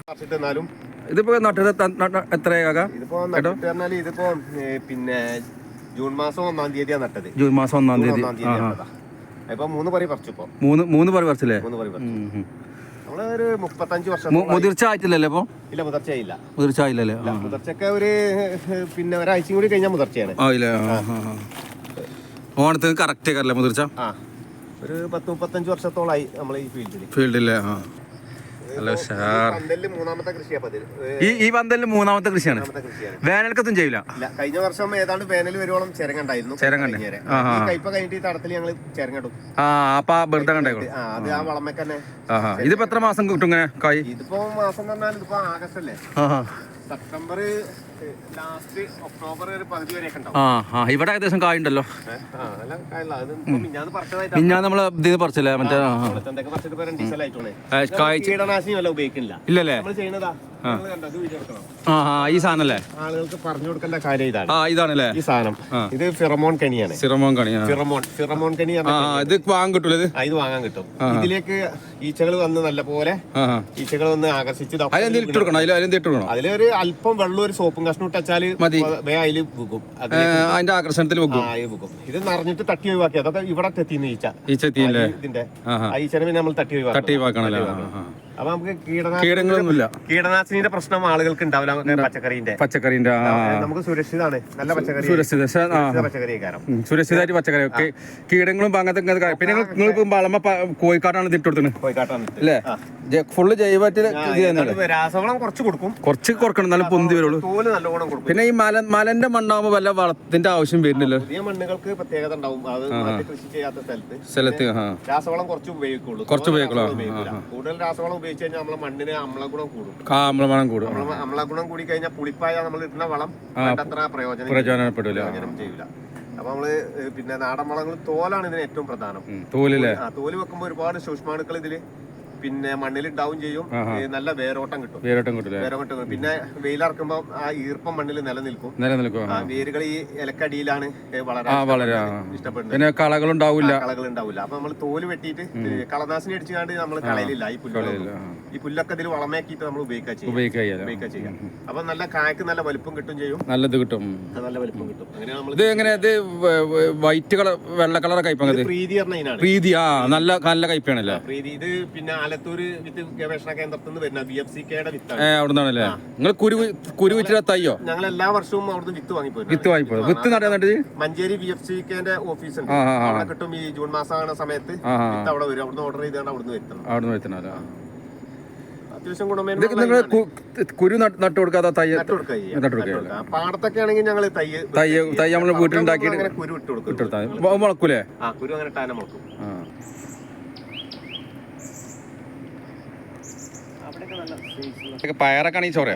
ഇതിപ്പോ നട്ടത് എത്രയാകാ? ഇതിപ്പോ പിന്നെ ജൂൺ മാസം 1-ാം തീയതിയാണ് നട്ടത്. ജൂൺ മാസം 1-ാം തീയതി. ഇപ്പൊ 3 പറി പറിച്ചു. ഇപ്പൊ 3 പറി പറിച്ചല്ലേ? 3 പറി പറിച്ചു. നമ്മളൊരു 35 വർഷം. മുതിർച്ച ആയിട്ടില്ലല്ലേ ഇപ്പൊ? ഇല്ല, മുതിർച്ചയില്ല. മുതിർച്ചയില്ലല്ലേ? മുതിർച്ചയൊക്കെ ഒരു പിന്നെ ഒരാഴ്ചയും കൂടി കഴിഞ്ഞാൽ മുതിർച്ചയാണ്. ഓണത്തിന് കറക്റ്റ് ആക്കാറല്ലേ മുതിർച്ച? ഒരു 10-35 വർഷത്തോളായി നമ്മൾ ഈ ഫീൽഡില്. ഈ പന്തലിൽ 3-ാമത്തെ കൃഷിയാണ്. വേനൽക്കത്തും ചെയ്യില്ല. കഴിഞ്ഞ വർഷം ഏതാണ്ട് വേനൽ വരുവോളം ചെരങ്ങണ്ടായിരുന്നു. കയ്പ കഴിഞ്ഞിട്ട് ഈ തടത്തിൽ ഞങ്ങള് ചെരങ്ങടും. അപ്പൊ വെറുതെ കണ്ടേക്കോ. അത് ആ വളമൊക്കെ തന്നെ. ഇതിപ്പോ എത്ര മാസം കിട്ടും ഇങ്ങനെ കായ്? ഇതിപ്പോ മാസം എന്ന് പറഞ്ഞാൽ ഇതിപ്പോ ആഗസ്റ്റ് അല്ലേ, സെപ്റ്റംബർ ലാസ്റ്റ് ഒക്ടോബർ ഒരു പകുതി വരെയൊക്കെ ഉണ്ടാവും. ഇവിടെ ഏകദേശം കായ് ഉണ്ടല്ലോ. ഞാൻ നമ്മള് ഇതിന് പറിച്ചല്ലേ മറ്റേ കീടനാശിനി വല്ല ഉപയോഗിക്കുന്നില്ല. ഇല്ലല്ലേ? ഈ സാധനല്ലേ ആളുകൾക്ക് പറഞ്ഞു കൊടുക്കേണ്ട കാര്യം ഇതാണ്. ഇതാണല്ലേ ഈ സാധനം? ഇത് ഫിറമോൺ കണിയാണ്. ഫിറമോൺ കണി ഇത് വാങ്ങാൻ കിട്ടൂല? ഇത് വാങ്ങാൻ കിട്ടും. ഇതിലേക്ക് ഈച്ചകൾ വന്ന് നല്ല പോലെ ഈച്ചകൾ വന്ന് ആകർഷിച്ച് അതിലൊരു അല്പം വെള്ളം ഒരു സോപ്പും കഷ്ണം ഇട്ടാല് അതിൽ വിൽക്കും. അതിന്റെ ആകർഷണത്തിൽ വിൽക്കും. ഇത് നിറഞ്ഞിട്ട് തട്ടി ഒഴിവാക്കി. അതൊക്കെ ഇവിടെ എത്തിന്ന് ഈച്ച. ഇതിന്റെ ഈച്ചനെ പിന്നെ നമ്മൾ തട്ടി ഒഴിവാക്കണല്ലോ. അപ്പൊ നമുക്ക് കീടങ്ങളൊന്നുമില്ല. കീടനാശിനിയുടെ പ്രശ്നം ആളുകൾക്ക് ഉണ്ടാവില്ല. പച്ചക്കറിന്റെ നമുക്ക് സുരക്ഷിതമാണ്. നല്ല സുരക്ഷിതമായിട്ട് പച്ചക്കറി. കീടങ്ങളും അങ്ങനത്തെ പിന്നെ നിങ്ങൾ വളമ കോഴിക്കാട്ടാണ് ഇട്ട് കൊടുക്കുന്നത് അല്ലേ? ഫുള്ള് ജൈവമായിട്ട് രാസവളം കുറച്ച് കൊടുക്കും. കുറച്ച് കൊടുക്കണം, നല്ല പൊന്തി വരുള്ളൂ. തോല് നല്ലോണം കൊടുക്കും. പിന്നെ ഈ മലന്റെ മണ്ണാകുമ്പോ വല്ല വളത്തിന്റെ ആവശ്യം വരുന്നില്ല. പുതിയ മണ്ണുകൾക്ക് പ്രത്യേകത ഉണ്ടാവും. കൃഷി ചെയ്യാത്ത സ്ഥലത്ത് രാസവളം കുറച്ച് ഉപയോഗിക്കുള്ളൂ. കൂടുതൽ രാസവളം ഉപയോഗിച്ച് കഴിഞ്ഞാൽ നമ്മളെ മണ്ണിന് അമ്ലഗുണം കൂടും. അമ്ലഗുണം കൂടി കഴിഞ്ഞാൽ പുളിപ്പായ നമ്മൾ ഇടുന്ന വളം അത്ര പ്രയോജനം ചെയ്യില്ല. അപ്പൊ നമ്മള് പിന്നെ നാടൻ വളങ്ങൾ തോലാണ് ഇതിന് ഏറ്റവും പ്രധാനം. തോല് വെക്കുമ്പോ ഒരുപാട് സൂക്ഷ്മാണുക്കൾ ഇതില് പിന്നെ മണ്ണിൽ ഉണ്ടാവും ചെയ്യും. നല്ല വേരോട്ടം കിട്ടും. പിന്നെ വെയിലിറക്കുമ്പോ ആ ഈർപ്പം മണ്ണിൽ നിലനിൽക്കും. വേരുകൾ ഈ ഇലക്കടിയിലാണ് വളരെ ഇഷ്ടപ്പെടുന്നത്. പിന്നെ കളകൾ ഉണ്ടാവില്ല. അപ്പൊ നമ്മൾ തോല് വെട്ടിയിട്ട് കളനാശിനി അടിച്ചുകൊണ്ട് നമ്മൾ കളയിലില്ല. ഈ പുല്ലൊക്കെ ഇതിൽ വളമേക്കിട്ട് നമ്മൾ ഉപയോഗിക്കുക ചെയ്യാം. അപ്പൊ നല്ല കായ്ക്ക് നല്ല വലുപ്പം കിട്ടും ചെയ്യും. നല്ലത് കിട്ടും. നല്ല വലുപ്പം കിട്ടും. ഇത് വൈറ്റ് കളർ വെള്ള കളർ കയ്പ പ്രീതി പ്രീതി. നല്ല കയ്പാണല്ലേ പ്രീതി? ഇത് പിന്നെ ആലത്തൂർ വിത്ത് ഗവേഷണ കേന്ദ്രത്തിൽ നിന്ന് വരുന്ന BFCKയുടെ വിത്താണ്. അവിടുന്നാണല്ലേ? നിങ്ങൾ കുരു വിറ്റ് തയ്യോ? ഞങ്ങൾ എല്ലാ വർഷവും അവിടുന്ന് വിത്ത് വാങ്ങിപ്പോയി. വിത്ത് നട്ടത് മഞ്ചേരി BFCKന്റെ ഓഫീസ് ഉണ്ട്. അവിടെ കിട്ടും. ഈ ജൂൺ മാസമാണ് സമയത്ത് വിത്ത് അവിടെ വരും. അവിടുന്ന് ഓർഡർ ചെയ്താണ് അവിടുന്ന് വരുത്തണം. അത്യാവശ്യം ഗുണമേന്മ. കുരു നട്ടു കൊടുക്കാതെ പാടത്തൊക്കെ ആണെങ്കിൽ ഞങ്ങൾ തൈ നമ്മൾ വീട്ടിലുണ്ടാക്കിയിട്ട് കുരു ഇട്ട് കൊടുക്കും. മുളക്കൂലേ? കുരു അങ്ങനെ ടാന മുളക്കും. പയറൊക്കെ ആണെങ്കിൽ ചോറ